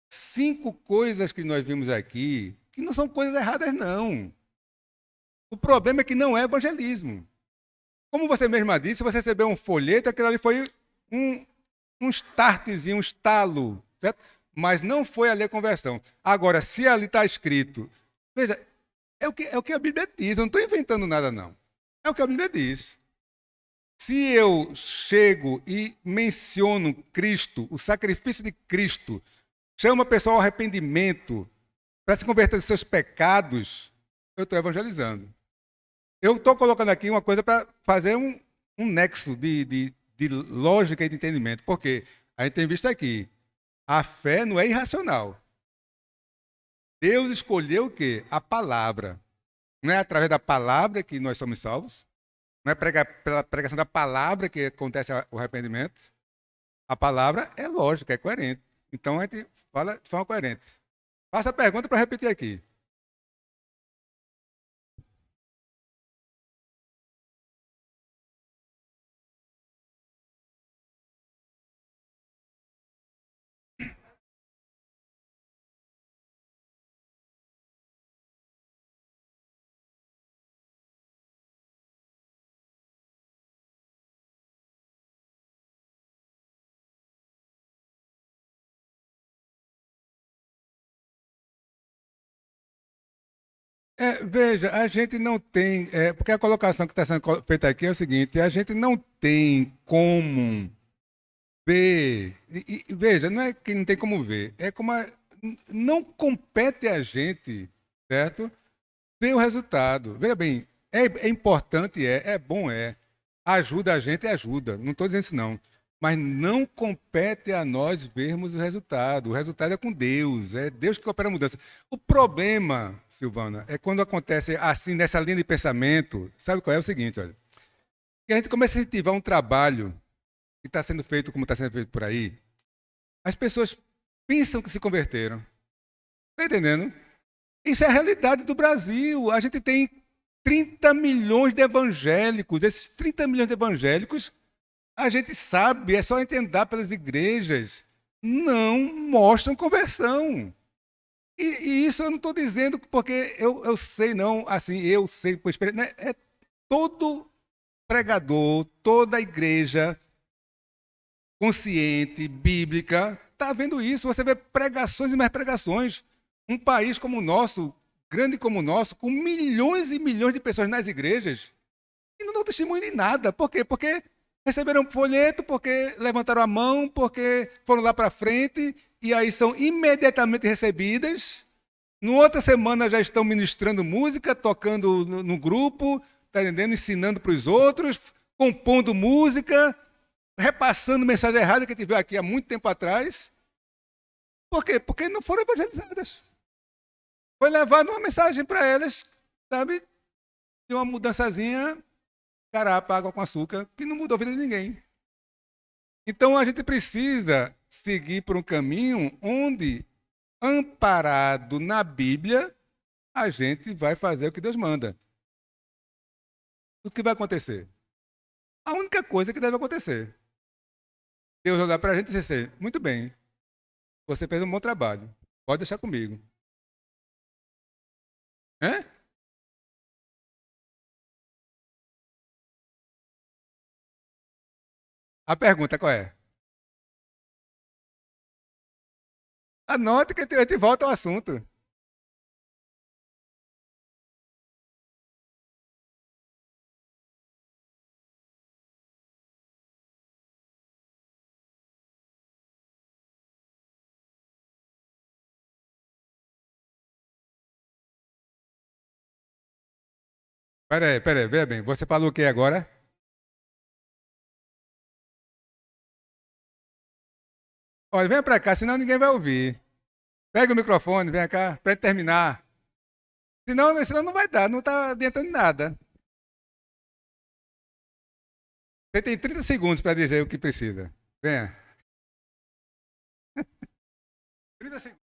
5 coisas que nós vimos aqui, que não são coisas erradas, não. O problema é que não é evangelismo. Como você mesma disse, você recebeu um folheto, aquilo ali foi um, um startzinho, um estalo, certo? Mas não foi ali a conversão. Agora, se ali está escrito, veja, é o que a Bíblia diz, eu não estou inventando nada, não. É o que a Bíblia diz. Se eu chego e menciono Cristo, o sacrifício de Cristo, chamo a pessoa ao arrependimento para se converter dos seus pecados, eu estou evangelizando. Eu estou colocando aqui uma coisa para fazer um nexo de lógica e de entendimento. Porque a gente tem visto aqui, a fé não é irracional. Deus escolheu o quê? A palavra. Não é através da palavra que nós somos salvos. Não é pela pregação da palavra que acontece o arrependimento. A palavra é lógica, é coerente. Então a gente fala de forma coerente. Faça a pergunta para repetir aqui. Veja, a gente não tem. Porque a colocação que está sendo feita aqui é o seguinte: a gente não tem como ver. Veja, não é que não tem como ver, é como não compete a gente, certo? Ver o resultado. Veja bem, é importante, é bom, ajuda a gente, ajuda. Não estou dizendo isso, não. Mas não compete a nós vermos o resultado. O resultado é com Deus, é Deus que opera a mudança. O problema, Silvana, é quando acontece assim, nessa linha de pensamento, sabe qual é? O seguinte, olha. Que a gente começa a incentivar um trabalho que está sendo feito como está sendo feito por aí, as pessoas pensam que se converteram. Está entendendo? Isso é a realidade do Brasil. A gente tem 30 milhões de evangélicos. Esses 30 milhões de evangélicos, a gente sabe, é só entender pelas igrejas, não mostram conversão. E isso eu não estou dizendo porque eu sei, não, assim, eu sei por experiência. Né? É todo pregador, toda igreja consciente, bíblica, está vendo isso. Você vê pregações e mais pregações. Um país como o nosso, grande como o nosso, com milhões e milhões de pessoas nas igrejas, e não dão testemunho de nada. Por quê? Porque receberam um folheto, porque levantaram a mão, porque foram lá para frente, e aí são imediatamente recebidas. No outra semana já estão ministrando música, tocando no grupo, tá entendendo? Ensinando para os outros, compondo música, repassando mensagem errada que a gente viu aqui há muito tempo atrás. Por quê? Porque não foram evangelizadas. Foi levado uma mensagem para elas, sabe? De uma mudançazinha, carapa, água com açúcar, que não mudou a vida de ninguém. Então a gente precisa seguir por um caminho onde, amparado na Bíblia, a gente vai fazer o que Deus manda. O que vai acontecer? A única coisa que deve acontecer. Deus olhar para a gente e dizer assim, muito bem, você fez um bom trabalho, pode deixar comigo. A pergunta qual é? Anote que a gente volta ao assunto. Peraí, veja bem. Você falou o que agora? Olha, venha para cá, senão ninguém vai ouvir. Pega o microfone, vem cá, para terminar. Senão não vai dar, não está adiantando nada. Você tem 30 segundos para dizer o que precisa. Venha. 30 segundos.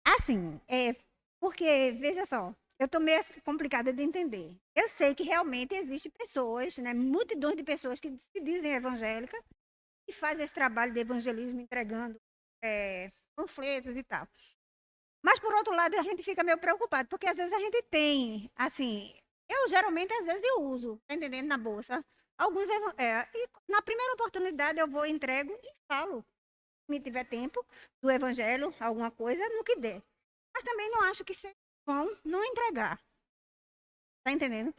Assim, porque, veja só, eu tô meio complicada de entender. Eu sei que realmente existem pessoas, né, multidões de pessoas que se dizem evangélicas e fazem esse trabalho de evangelismo entregando panfletos e tal. Mas, por outro lado, a gente fica meio preocupado, porque às vezes a gente tem, assim, eu geralmente, às vezes, eu uso, tá entendendo, na bolsa. E na primeira oportunidade eu vou, entrego e falo, se me tiver tempo, do evangelho, alguma coisa, no que der. Mas também não acho que seja bom não entregar. Tá entendendo?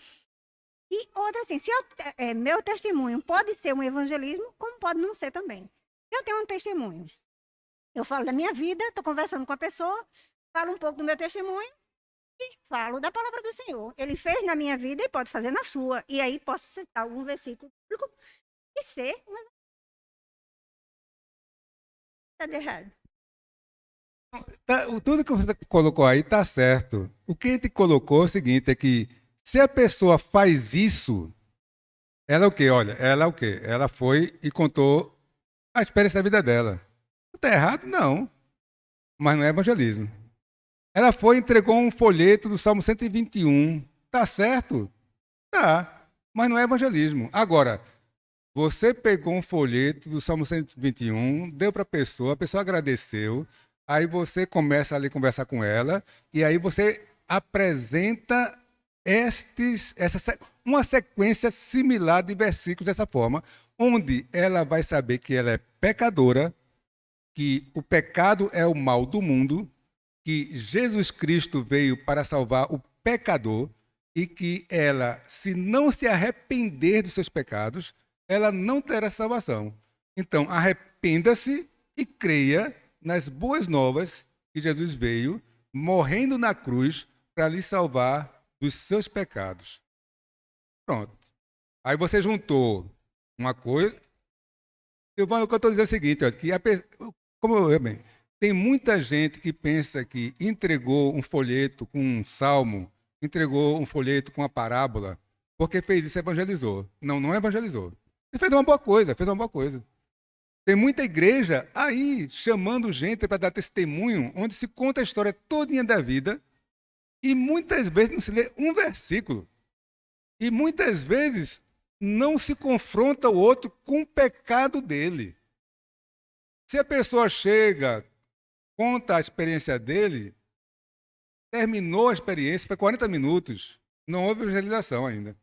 E outra, assim, se meu testemunho pode ser um evangelismo, como pode não ser também. Se eu tenho um testemunho, eu falo da minha vida, estou conversando com a pessoa, falo um pouco do meu testemunho e falo da palavra do Senhor. Ele fez na minha vida e pode fazer na sua. E aí posso citar algum versículo bíblico e ser um evangelista. Está de errado. Tudo que você colocou aí está certo. O que a gente colocou é o seguinte, é que se a pessoa faz isso, ela é o quê? Olha, ela é o quê? Ela foi e contou a experiência da vida dela. Está errado? Não. Mas não é evangelismo. Ela foi e entregou um folheto do Salmo 121. Tá certo? Tá. Mas não é evangelismo. Agora, você pegou um folheto do Salmo 121, deu para a pessoa agradeceu, aí você começa ali a conversar com ela, e aí você apresenta uma sequência similar de versículos dessa forma, onde ela vai saber que ela é pecadora, que o pecado é o mal do mundo, que Jesus Cristo veio para salvar o pecador e que ela, se não se arrepender dos seus pecados, ela não terá salvação. Então, arrependa-se e creia nas boas novas que Jesus veio, morrendo na cruz para lhe salvar dos seus pecados. Pronto. Aí você juntou uma coisa. O que eu estou dizendo é o seguinte, ó, que tem muita gente que pensa que entregou um folheto com um salmo, entregou um folheto com uma parábola, porque fez isso e evangelizou. Não, não evangelizou. Ele fez uma boa coisa, fez uma boa coisa. Tem muita igreja aí chamando gente para dar testemunho, onde se conta a história todinha da vida e muitas vezes não se lê um versículo. E muitas vezes não se confronta o outro com o pecado dele. Se a pessoa chega, conta a experiência dele, terminou a experiência, foi 40 minutos, não houve evangelização ainda.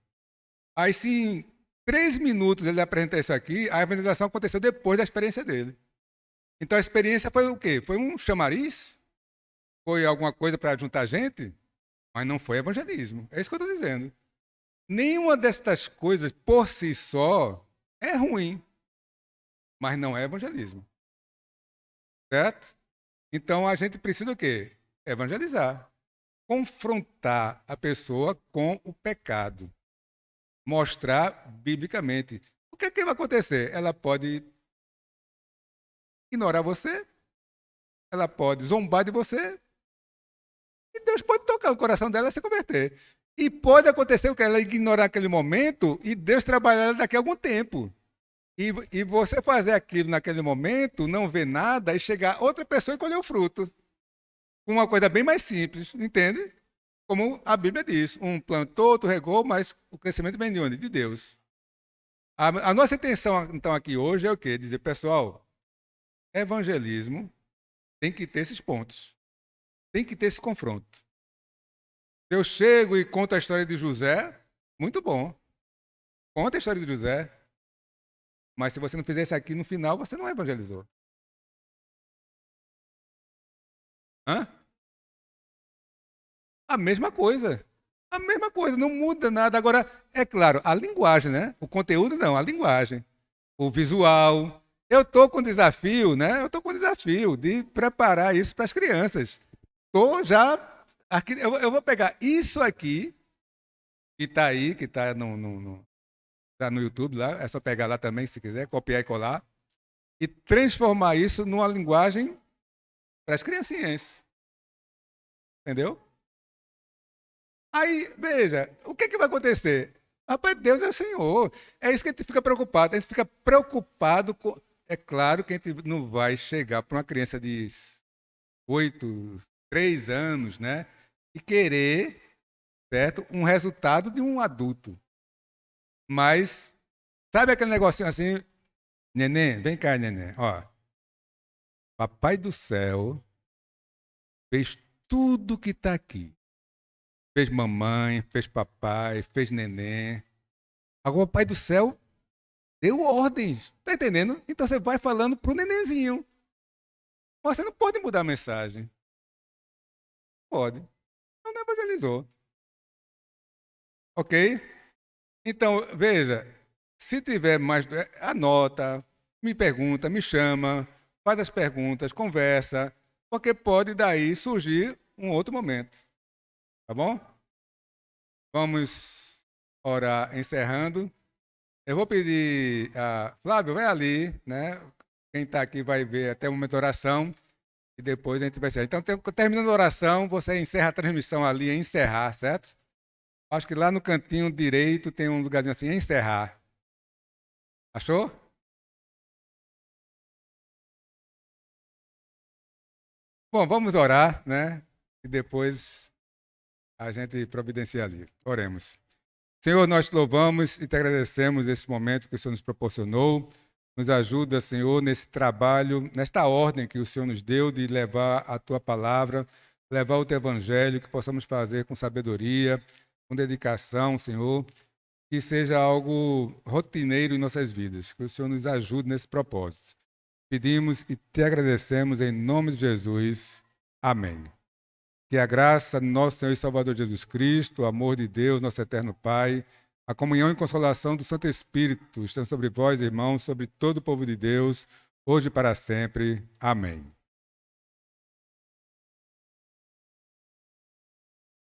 Aí, se em 3 minutos ele apresenta isso aqui, a evangelização aconteceu depois da experiência dele. Então a experiência foi o quê? Foi um chamariz? Foi alguma coisa para juntar gente? Mas não foi evangelismo. É isso que eu estou dizendo. Nenhuma destas coisas, por si só, é ruim, mas não é evangelismo. Certo? Então, a gente precisa o quê? Evangelizar. Confrontar a pessoa com o pecado. Mostrar biblicamente. O que é que vai acontecer? Ela pode ignorar você, ela pode zombar de você, e Deus pode tocar o coração dela e se converter. E pode acontecer o que ela ignorar aquele momento e Deus trabalhar daqui a algum tempo. E você fazer aquilo naquele momento, não ver nada e chegar outra pessoa e colher o fruto. Uma coisa bem mais simples, entende? Como a Bíblia diz, um plantou, outro regou, mas o crescimento vem de onde? De Deus. A nossa intenção, então, aqui hoje é o quê? Dizer, pessoal, evangelismo tem que ter esses pontos. Tem que ter esse confronto. Eu chego e conto a história de José, muito bom. Conta a história de José. Mas se você não fizer isso aqui no final, você não evangelizou. Hã? A mesma coisa. A mesma coisa, não muda nada. Agora, é claro, a linguagem, né? O conteúdo não, a linguagem. O visual. Eu estou com desafio, né? Eu estou com desafio de preparar isso para as crianças. Estou já... Aqui, eu vou pegar isso aqui, que está aí, que está tá no YouTube lá, é só pegar lá também, se quiser, copiar e colar, e transformar isso numa linguagem para as criancinhas. Entendeu? Aí, veja, o que vai acontecer? Rapaz, Deus é o Senhor. É isso que a gente fica preocupado. A gente fica preocupado com... É claro que a gente não vai chegar para uma criança de 3 anos, né? E querer, certo, um resultado de um adulto. Mas, sabe aquele negocinho assim? Neném, vem cá, neném. Ó, Papai do céu fez tudo que está aqui. Fez mamãe, fez papai, fez neném. Agora o Pai do céu deu ordens. Está entendendo? Então você vai falando para o nenenzinho. Você não pode mudar a mensagem. Pode. Não evangelizou. Ok? Então, veja, se tiver mais... Anota, me pergunta, me chama, faz as perguntas, conversa, porque pode daí surgir um outro momento. Tá bom? Vamos orar encerrando. Eu vou pedir a Flávio, vai ali, né? Quem está aqui vai ver até o momento da oração e depois a gente vai encerrar. Então, terminando a oração, você encerra a transmissão ali em encerrar, certo? Acho que lá no cantinho direito tem um lugarzinho assim, encerrar. Achou? Bom, vamos orar, né? E depois a gente providencia ali. Oremos. Senhor, nós te louvamos e te agradecemos esse momento que o Senhor nos proporcionou. Nos ajuda, Senhor, nesse trabalho, nesta ordem que o Senhor nos deu de levar a tua palavra, levar o teu evangelho, que possamos fazer com sabedoria, com dedicação, Senhor, que seja algo rotineiro em nossas vidas, que o Senhor nos ajude nesse propósito. Pedimos e te agradecemos em nome de Jesus. Amém. Que a graça do nosso Senhor e Salvador Jesus Cristo, o amor de Deus, nosso eterno Pai, a comunhão e consolação do Santo Espírito estão sobre vós, irmãos, sobre todo o povo de Deus, hoje e para sempre. Amém.